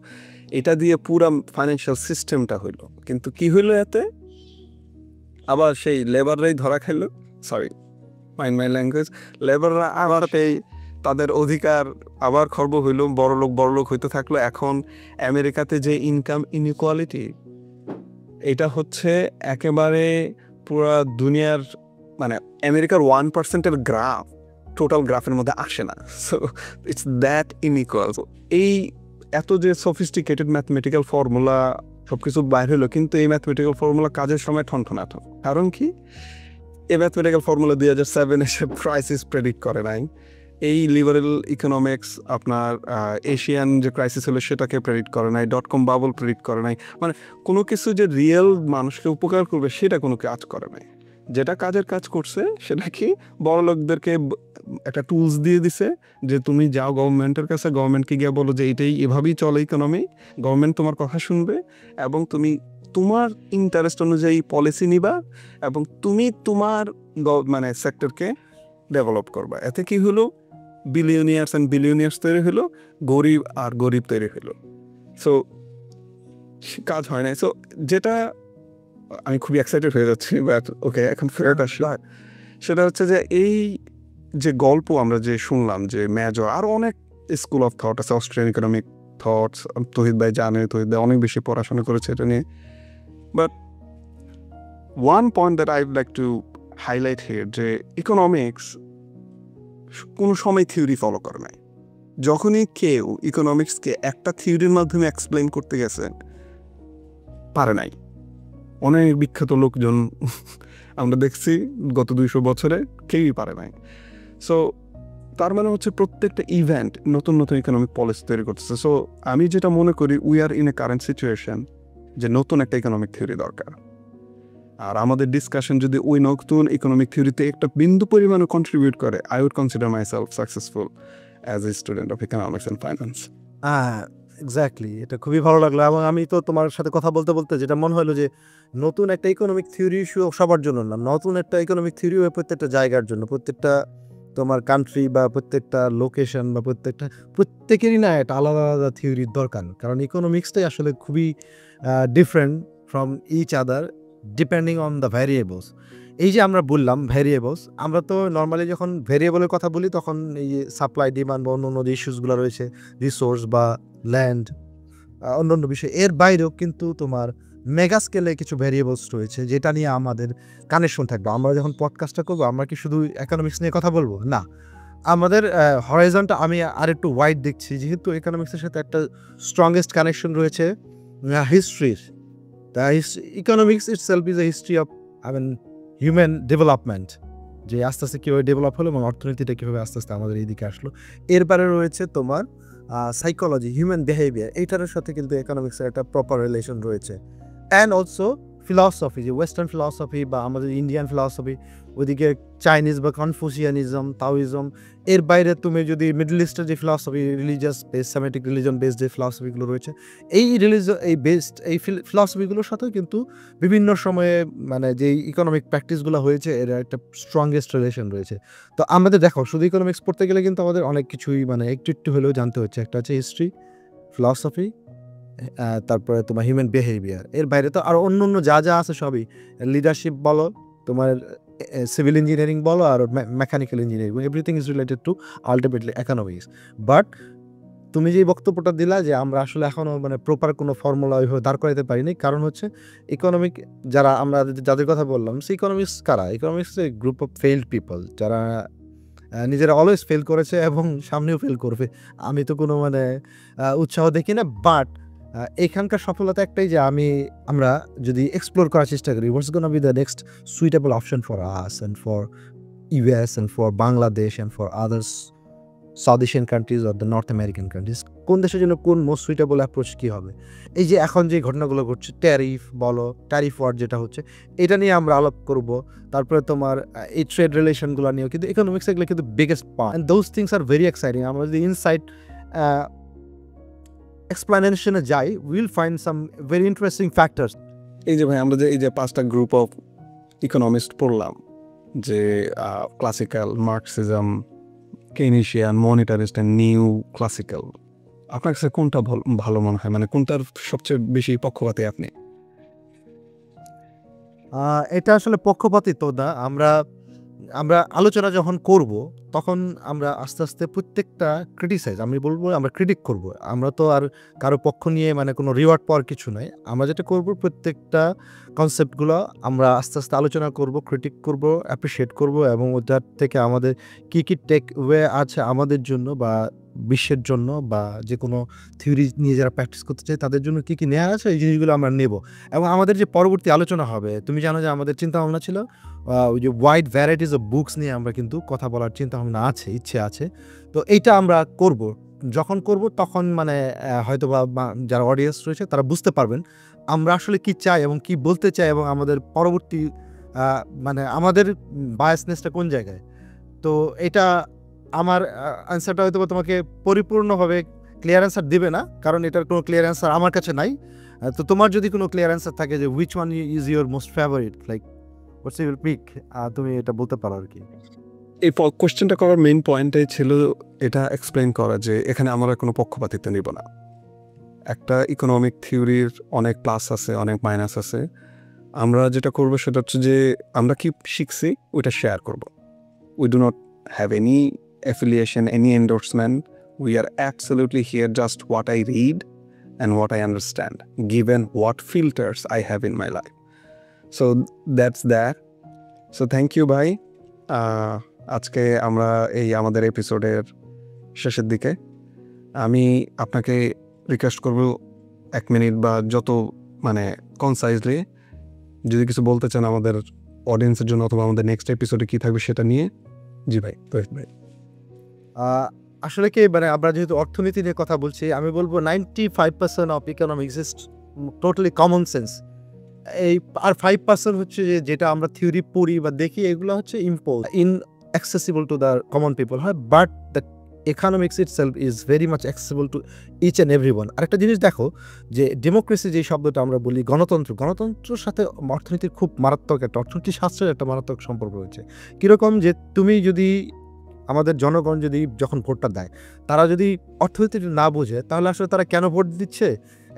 এটা দিয়ে পুরা ফাইন্যান্সিয়াল সিস্টেমটা হইলো। কিন্তু কি হইলো এতে, আবার সেই লেবাররাই ধরা খাইলো, সরি মাইন্ড মাই ল্যাঙ্গুয়েজ, লেবাররা আবার পেয়ে তাদের অধিকার আবার খর্ব হইলো, বড়লোক হইতে থাকলো। এখন আমেরিকাতে যে ইনকাম ইনইকুয়ালিটি, এটা হচ্ছে একেবারে পুরা দুনিয়ার, মানে আমেরিকার 1%-এর গ্রাফ টোটাল গ্রাফের মধ্যে আসে না। So it's that inequal. এই এত যে সফিস্টিকেটেড ম্যাথমেটিক্যাল ফর্মুলা সব কিছু বাইর হলো, কিন্তু এই ম্যাথমেটিক্যাল ফর্মুলা কাজের সময় ঠনঠনাঠন। কারণ কি, এই ম্যাথমেটিক্যাল ফর্মুলা 2007 এসে ক্রাইসিস প্রেডিক্ট করে নাই। এই লিবারেল ইকোনমিক্স আপনার এশিয়ান যে ক্রাইসিস হলো সেটাকে প্রেডিক্ট করে নাই, .com বাবল প্রেডিক্ট করে নাই। মানে কোনো কিছু যে রিয়েল মানুষকে উপকার করবে সেটা কোনো কাজ করে নাই। যেটা কাজের কাজ করছে সেটা কি, বড় লোকদেরকে একটা টুলস দিয়ে দিছে যে তুমি যাও গভর্নমেন্টের কাছে, গভর্নমেন্টকে গিয়ে বলো যে এইটাই এভাবেই চলে ইকোনমি, গভর্নমেন্ট তোমার কথা শুনবে এবং তুমি তোমার ইন্টারেস্ট অনুযায়ী পলিসি নিবা এবং তুমি তোমার মানে সেক্টরকে ডেভেলপ করবা। এতে কি হলো, বিলিয়নিয়ার্স অ্যান্ড বিলিয়নিয়ার্স তৈরি হলো, গরিব তৈরি হলো। সো কাজ হয় না। সো যেটা আমি খুবই এক্সাইটেড হয়ে যাচ্ছি, বাট ওকে এখন ফেরত আসলো, সেটা হচ্ছে যে এই যে গল্প আমরা যে শুনলাম, যে মেজর আরও অনেক স্কুল অফ থট আছে, অস্ট্রেলিয়ান ইকোনমিক থটস, তহিদ ভাই জানে, তহিদ ভাই অনেক বেশি পড়াশোনা করেছে এটা নিয়ে। But one point that I would like to highlight here, যে ইকোনমিক্স কোনো সময় থিওরি ফলো করে নাই। যখনই কেউ ইকোনমিক্সকে একটা থিওরির মাধ্যমে এক্সপ্লেন করতে গেছে, পারে নাই। অনেক বিখ্যাত লোকজন আমরা দেখছি গত 200 বছরে, কেউই পারে নাই। সো তার মানে হচ্ছে প্রত্যেকটা ইভেন্ট নতুন নতুন ইকোনমিক পলিসি তৈরি করতেছে। সো আমি যেটা মনে করি, we are in a current situation যে নতুন একটা ইকোনমিক থিওরি দরকার। আর আমাদের ডিসকাশন যদি ওই নতুন ইকোনমিক থিওরিতে একটা বিন্দু পরিমাণে কন্ট্রিবিউট করে, I would consider my self successful as a student of economics and finance. Exactly, এটা খুবই ভালো লাগলো। এবং আমি তো তোমার সাথে কথা বলতে বলতে যেটা মনে হলো যে নতুন একটা ইকোনমিক থিওরি সবার জন্য না, নতুন একটা ইকোনমিক থিওরি প্রত্যেকটা জায়গার জন্য, প্রত্যেকটা তোমার কান্ট্রি বা প্রত্যেকটা লোকেশন বা প্রত্যেকেরই না একটা আলাদা আলাদা থিওরির দরকার। কারণ ইকোনমিক্সটাই আসলে খুবই different from each other depending on the variables. এই যে আমরা বললাম ভ্যারিয়েবলস, আমরা তো নর্মালি যখন ভ্যারিয়েবলের কথা বলি তখন এই যে সাপ্লাই ডিমান্ড বা অন্য যে ইস্যুসগুলো রয়েছে, রিসোর্স বা ল্যান্ড, অন্য বিষয়, এর বাইরেও কিন্তু তোমার মেগা স্কেলে কিছু ভ্যারিয়েবলস রয়েছে যেটা নিয়ে আমাদের কানেকশন থাকবে। আমরা যখন পডকাস্টটা করবো, আমরা কি শুধু ইকোনমিক্স নিয়ে কথা বলবো? না, আমাদের হরাইজনটা আমি আর একটু ওয়াইড দেখছি, যেহেতু ইকোনমিক্সের সাথে একটা স্ট্রংগেস্ট কানেকশন রয়েছে হিস্ট্রির। The economics itself is a history of human development, যে আস্তে আস্তে কীভাবে ডেভেলপ হলো এবং অর্থনীতিটা কীভাবে আস্তে আস্তে আমাদের এইদিকে আসলো। এরপরে রয়েছে তোমার সাইকোলজি, হিউম্যান বিহেভিয়ার, এইটার সাথে কিন্তু ইকোনমিক্সের একটা প্রপার রিলেশন রয়েছে। অ্যান্ড অলসো ফিলসফি, যে ওয়েস্টার্ন ফিলসফি বা আমাদের ইন্ডিয়ান ফিলসফি, ওইদিকে চাইনিজ বা কনফুসিয়ানিজম, তাওইজম, এর বাইরে তুমি যদি মিডল ইস্টের যে philosophy, religious base, Semitic religion based যে ফিলসফিগুলো রয়েছে, এই ফিলসফিগুলোর সাথেও কিন্তু বিভিন্ন সময়ে মানে যে ইকোনমিক প্র্যাকটিসগুলো হয়েছে এর একটা স্ট্রংগেস্ট রিলেশন রয়েছে। তো আমাদের দেখো শুধু ইকোনমিক্স পড়তে গেলে কিন্তু আমাদের অনেক কিছুই মানে একটু হলেও জানতে হচ্ছে। একটা হচ্ছে হিস্ট্রি, ফিলসফি, তারপরে তোমার হিউম্যান বিহেভিয়ার, এর বাইরে তো আরও অন্য যা আছে সবই, লিডারশিপ বলো, তোমার সিভিল ইঞ্জিনিয়ারিং বলো, আর mechanical engineering, everything is related to ultimately economics. But তুমি যে বক্তব্যটা দিলা যে আমরা আসলে এখনও মানে প্রপার কোনো ফর্মুলা ওইভাবে দাঁড় করাতে পারিনি, কারণ হচ্ছে ইকোনমিক যারা আমরা যাদের কথা বললাম, সে ইকোনমিক্স কারা? Economics A group of field people, যারা নিজেরা অলওয়েজ ফেল করেছে এবং সামনেও ফেল করবে। আমি তো কোনো মানে উৎসাহ দেখি না। বাট এখানকার সফলতা একটাই যে আমরা যদি এক্সপ্লোর করার চেষ্টা করি, what's gonna be the next suitable option for us and for US and for Bangladesh and for others South Asian countries or the North American countries, কোন দেশের জন্য কোন মোস্ট সুইটেবল অ্যাপ্রোচ কী হবে। এই যে এখন যে ঘটনাগুলো ঘটছে, ট্যারিফ বলো, ট্যারিফ ওয়ার যেটা হচ্ছে, এটা নিয়ে আমরা আলাপ করব। তারপরে তোমার এই ট্রেড রিলেশনগুলো নিয়েও কিন্তু ইকোনমিক্স এগুলো কিন্তু biggest part, and those things are very exciting. আমরা যদি ইনসাইট এক্সপ্লেনেশনে যাই, will find some very interesting factors. এই যে ভাই আমরা যে এই যে 5টা গ্রুপ অফ ইকোনমিস্ট পড়লাম, যে classical, Marxism, Keynesian, monetarist and new classical, আপনার কাছে কোনটা ভালো মনে হয়? মানে কোনটার সবচেয়ে বেশি পক্ষপাতী আপনি? এটা আসলে পক্ষপাতিত্ব না। আমরা আলোচনা যখন করব তখন আমরা আস্তে আস্তে প্রত্যেকটা আমি বলবো আমরা ক্রিটিক করব। আমরা তো আর কারো পক্ষ নিয়ে মানে কোনো রিওয়ার্ড পাওয়ার কিছু নয়। আমরা যেটা করব, প্রত্যেকটা কনসেপ্টগুলো আমরা আস্তে আস্তে আলোচনা করব, ক্রিটিক করব, অ্যাপ্রিসিয়েট করব, এবং ওটার থেকে আমাদের কী টেক ওয়ে আছে আমাদের জন্য বা বিশ্বের জন্য, বা যে কোনো থিওরি নিয়ে যারা প্র্যাকটিস করতে চায় তাদের জন্য কী নেওয়া আছে, এই জিনিসগুলো আমরা নেব। এবং আমাদের যে পরবর্তী আলোচনা হবে, তুমি জানো যে আমাদের চিন্তাভাবনা ছিল ওই যে ওয়াইড ভ্যারাইটিস অফ বুকস নিয়ে আমরা কিন্তু কথা বলার চিন্তাভাবনা আছে, ইচ্ছে আছে। তো এইটা আমরা করব। যখন করব তখন মানে হয়তো বা যারা অডিয়েন্স রয়েছে তারা বুঝতে পারবেন আমরা আসলে কি চাই এবং কি বলতে চাই, এবং আমাদের পরবর্তী মানে আমাদের বায়াসনেসটা কোন জায়গায়। তো এটা আমার অ্যান্সারটা হয়তো তোমাকে পরিপূর্ণভাবে ক্লিয়ার অ্যান্সার দিবে না, কারণ এটার কোনো ক্লিয়ার অ্যান্সার আমার কাছে নাই। তো তোমার যদি কোনো ক্লিয়ার অ্যান্সার থাকে যে which one is your most favourite, like what's your pick, তুমি এটা বলতে পারো আর কি। এই কোয়েশ্চেনটা করার মেইন পয়েন্টটাই ছিল এটা এক্সপ্লেন করা যে এখানে আমরা কোনো পক্ষপাতিত্ব নিব না। একটা ইকোনমিক থিওরির অনেক প্লাস আছে, অনেক মাইনাস আছে। আমরা যেটা করবো সেটা হচ্ছে যে আমরা কি শিখছি ওইটা শেয়ার করব। We do not have any affiliation, any endorsement. We are absolutely here just what I read and what I understand, given what filters I have in my life. So that's that. So thank you ভাই। আজকে আমরা এই আমাদের এপিসোডের শেষের দিকে। আমি আপনাকে রিকোয়েস্ট করব 1 মিনিট বা যত মানে কনসাইজলি যদি কিছু বলতে চান আমাদের অডিয়েন্সের জন্য, অথবা আমাদের নেক্সট এপিসোডে কী থাকবে সেটা নিয়ে। জি ভাই, তৌহিদ ভাই। আসলে কি মানে আমরা যেহেতু অর্থনীতি নিয়ে কথা বলছি, আমি বলবো 95% of economics is totally common sense. এই আর 5% হচ্ছে যেটা আমরা থিওরি পড়ি বা দেখি, এগুলো হচ্ছে inaccessible to the common people, হয়। But the economics itself is very much accessible to each and everyone. আরেকটা জিনিস দেখো যে ডেমোক্রেসি যে শব্দটা আমরা বলি, গণতন্ত্রের সাথে অর্থনীতির খুব মারাত্মক একটা, অর্থনীতি শাস্ত্রের একটা মারাত্মক সম্পর্ক রয়েছে। কীরকম যে তুমি যদি আমাদের জনগণ যদি যখন ভোটটা দেয়, তারা যদি অর্থনীতি না বোঝে তাহলে আসলে তারা কেন ভোট দিচ্ছে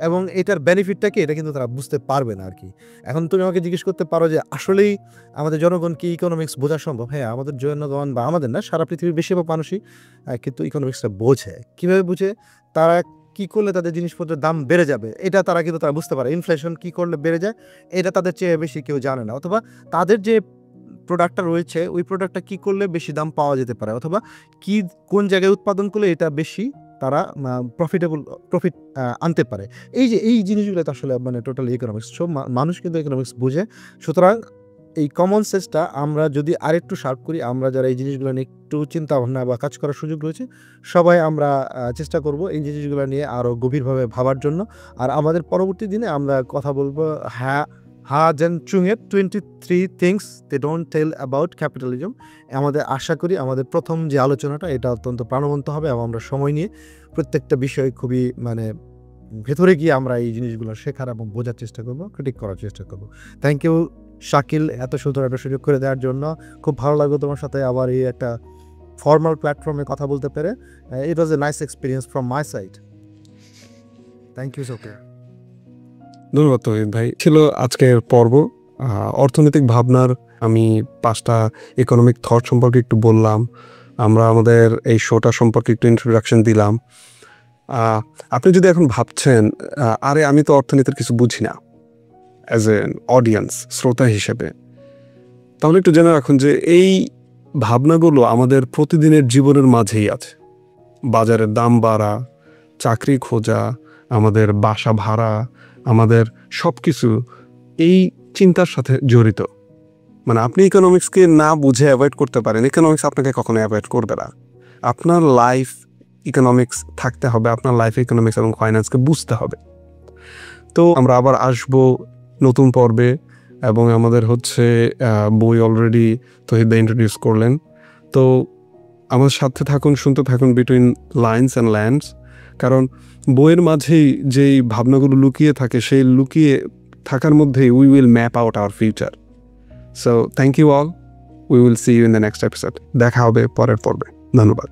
এবং এটার বেনিফিটটা কি, এটা কিন্তু তারা বুঝতে পারবে না আর কি। এখন তুমি আমাকে জিজ্ঞেস করতে পারো যে আসলেই আমাদের জনগণ কি ইকোনমিক্স বোঝা সম্ভব? হ্যাঁ, আমাদের জনগণ বা আমাদের না, সারা পৃথিবীর বেশিরভাগ মানুষই কিন্তু ইকোনমিক্সটা বোঝে। কীভাবে বুঝে? তারা কী করলে তাদের জিনিসপত্রের দাম বেড়ে যাবে এটা তারা কিন্তু তারা বুঝতে পারে। ইনফ্লেশন কী করলে বেড়ে যায় এটা তাদের চেয়ে বেশি কেউ জানে না। অথবা তাদের যে প্রোডাক্টটা রয়েছে ওই প্রোডাক্টটা কী করলে বেশি দাম পাওয়া যেতে পারে, অথবা কোন জায়গায় উৎপাদন করলে এটা বেশি তারা প্রফিট আনতে পারে। এই জিনিসগুলো তো আসলে মানে টোটাল ইকোনমিক্স। সো মানুষ কিন্তু ইকোনমিক্স বুঝে। সুতরাং এই কমন সেন্সটা আমরা যদি আরেকটু শার্প করি, আমরা যারা এই জিনিসগুলো নিয়ে একটু চিন্তা ভাবনা বা কাজ করার সুযোগ রয়েছে, সবাই আমরা চেষ্টা করব এই জিনিসগুলো নিয়ে আরও গভীরভাবে ভাবার জন্য। আর আমাদের পরবর্তী দিনে আমরা কথা বলবো হা জেন চুংয়ের 23 things they don't tell about capitalism. আমাদের আশা করি আমাদের প্রথম যে আলোচনাটা এটা অত্যন্ত প্রাণবন্ত হবে এবং আমরা সময় নিয়ে প্রত্যেকটা বিষয় খুবই মানে ভেতরে গিয়ে আমরা এই জিনিসগুলো শেখার এবং বোঝার চেষ্টা করব, ক্রিটিক করার চেষ্টা করব। থ্যাংক ইউ শাকিল, এত সুন্দর একটা সুযোগ করে দেওয়ার জন্য। খুব ভালো লাগলো তোমার সাথে আবার এই একটা ফর্মাল প্ল্যাটফর্মে কথা বলতে পেরে। It was a nice experience from my side. Thank you সোকে। ধন্যবাদ তৌহিদ ভাই। ছিল আজকের পর্ব অর্থনৈতিক ভাবনার। আমি 5টা ইকোনমিক থট সম্পর্কে একটু বললাম, আমরা আমাদের এই শোটা সম্পর্কে একটু ইন্ট্রোডাকশন দিলাম। আপনি যদি এখন ভাবছেন আরে আমি তো অর্থনীতির কিছু বুঝি না, অ্যাজ এ অডিয়েন্স, শ্রোতা হিসেবে, তাহলে একটু জেনে রাখুন যে এই ভাবনাগুলো আমাদের প্রতিদিনের জীবনের মাঝেই আছে। বাজারের দাম বাড়া, চাকরি খোঁজা, আমাদের বাসা ভাড়া, আমাদের সব কিছু এই চিন্তার সাথে জড়িত। মানে আপনি ইকোনমিক্সকে না বুঝে অ্যাভয়েড করতে পারেন, ইকোনমিক্স আপনাকে কখনো অ্যাভয়েড করবে না। আপনার লাইফ ইকোনমিক্স থাকতে হবে, আপনার লাইফ ইকোনমিক্স এবং ফাইন্যান্সকে বুঝতে হবে। তো আমরা আবার আসবো নতুন পর্বে, এবং আমাদের হচ্ছে বই অলরেডি তহিদা ইন্ট্রোডিউস করলেন। তো আমাদের সাথে থাকুন, শুনতে থাকুন বিটুইন লাইনস অ্যান্ড ল্যান্ডস, কারণ বইয়ের মাঝেই যেই ভাবনাগুলো লুকিয়ে থাকে, সেই লুকিয়ে থাকার মধ্যেই we will map out our future. So thank you all, we will see you in the next episode. দেখা হবে পরের পর্বে। ধন্যবাদ।